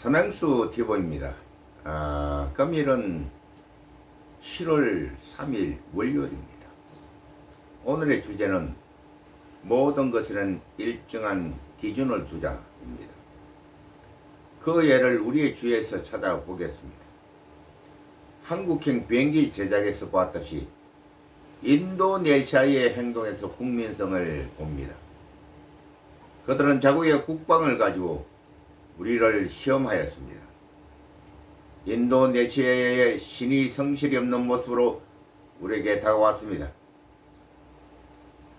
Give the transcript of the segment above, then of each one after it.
삼행수 티보입니다. 금일은 7월 3일 월요일입니다. 오늘의 주제는 모든 것에는 일정한 기준을 두자입니다. 그 예를 우리의 주위에서 찾아보겠습니다. 한국행 비행기 제작에서 보았듯이 인도네시아의 행동에서 국민성을 봅니다. 그들은 자국의 국방을 가지고 우리를 시험하였습니다. 인도네시아의 신이 성실이 없는 모습으로 우리에게 다가왔습니다.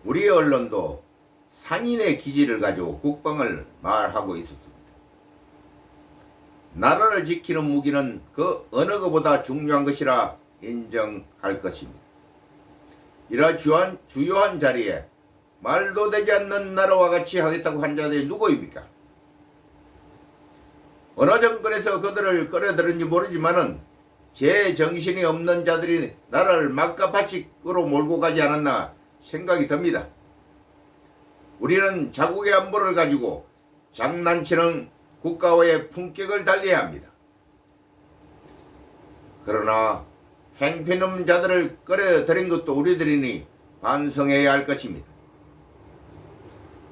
우리 언론도 상인의 기질을 가지고 국방을 말하고 있었습니다. 나라를 지키는 무기는 그 어느 것보다 중요한 것이라 인정할 것입니다. 이러한 주요한 자리에 말도 되지 않는 나라와 같이 하겠다고 한 자들이 누구입니까? 어느 정권에서 그들을 끌어들인지 모르지만은 제 정신이 없는 자들이 나라를 막가파식으로 몰고 가지 않았나 생각이 듭니다. 우리는 자국의 안보를 가지고 장난치는 국가와의 품격을 달리해야 합니다. 그러나 행편없는 자들을 끌어들인 것도 우리들이니 반성해야 할 것입니다.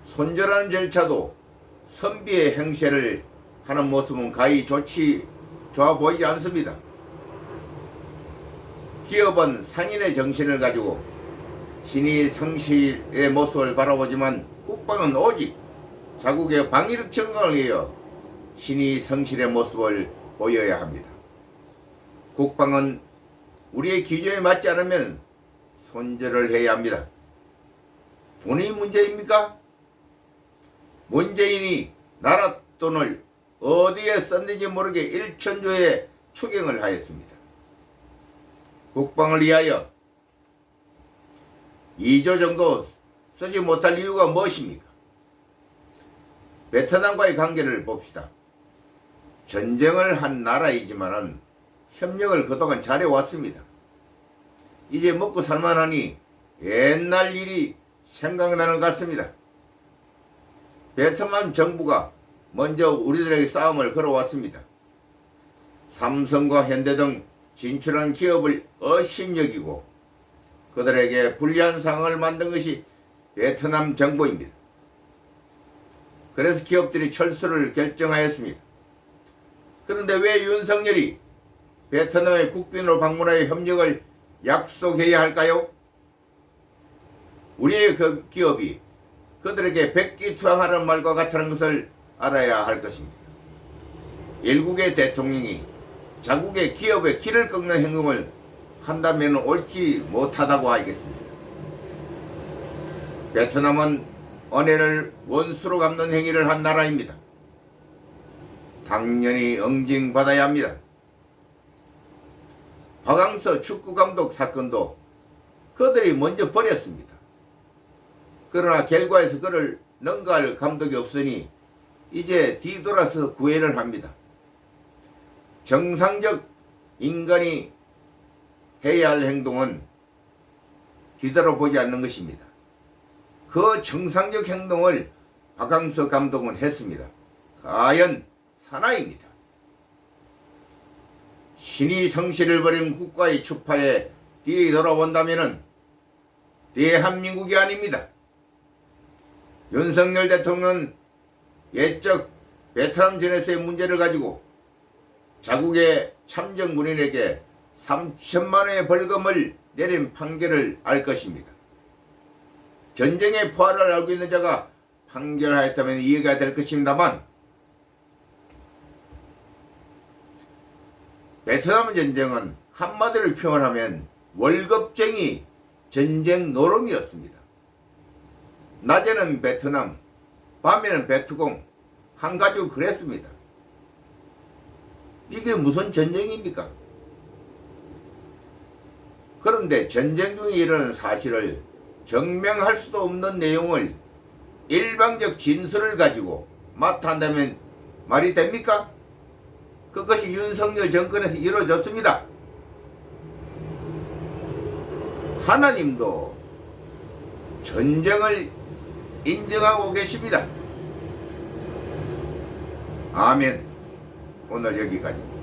손절하는 절차도 선비의 행세를 하는 모습은 가히 좋아 보이지 않습니다. 기업은 상인의 정신을 가지고 신의 성실의 모습을 바라보지만 국방은 오직 자국의 방위력 증강을 위하여 신의 성실의 모습을 보여야 합니다. 국방은 우리의 기준에 맞지 않으면 손절을 해야 합니다. 돈이 문제입니까? 문재인이 나라 돈을 어디에 썼는지 모르게 1천조에 추경을 하였습니다. 국방을 위하여 2조 정도 쓰지 못할 이유가 무엇입니까? 베트남과의 관계를 봅시다. 전쟁을 한 나라이지만은 협력을 그동안 잘해왔습니다. 이제 먹고 살만하니 옛날 일이 생각나는 것 같습니다. 베트남 정부가 먼저 우리들에게 싸움을 걸어왔습니다. 삼성과 현대 등 진출한 기업을 업신여기고 그들에게 불리한 상황을 만든 것이 베트남 정부입니다. 그래서 기업들이 철수를 결정하였습니다. 그런데 왜 윤석열이 베트남의 국빈으로 방문하여 협력을 약속해야 할까요? 우리의 그 기업이 그들에게 백기투항하는 말과 같다는 것을 알아야 할 것입니다. 일국의 대통령이 자국의 기업의 길을 꺾는 행동을 한다면 옳지 못하다고 하겠습니다. 베트남은 은혜를 원수로 갚는 행위를 한 나라입니다. 당연히 응징받아야 합니다. 박항서 축구감독 사건도 그들이 먼저 버렸습니다. 그러나 결과에서 그를 능가할 감독이 없으니 이제 뒤돌아서 구애를 합니다. 정상적 인간이 해야 할 행동은 뒤돌아보지 않는 것입니다. 그 정상적 행동을 박항서 감독은 했습니다. 과연 사나이입니다. 신이 성실을 버린 국가의 추파에 뒤돌아본다면 대한민국이 아닙니다. 윤석열 대통령은 옛적 베트남전에서의 문제를 가지고 자국의 참전 군인에게 3천만 원의 벌금을 내린 판결을 알 것입니다. 전쟁의 포화를 알고 있는 자가 판결하였다면 이해가 될 것입니다만 베트남 전쟁은 한마디로 표현하면 월급쟁이 전쟁 노름이었습니다. 낮에는 베트남, 밤에는 베트공, 한 가지고 그랬습니다. 이게 무슨 전쟁입니까? 그런데 전쟁 중에 일어나는 사실을 증명할 수도 없는 내용을 일방적 진술을 가지고 맡아한다면 말이 됩니까? 그것이 윤석열 정권에서 이루어졌습니다. 하나님도 전쟁을 인정하고 계십니다. 아멘. 오늘 여기까지입니다.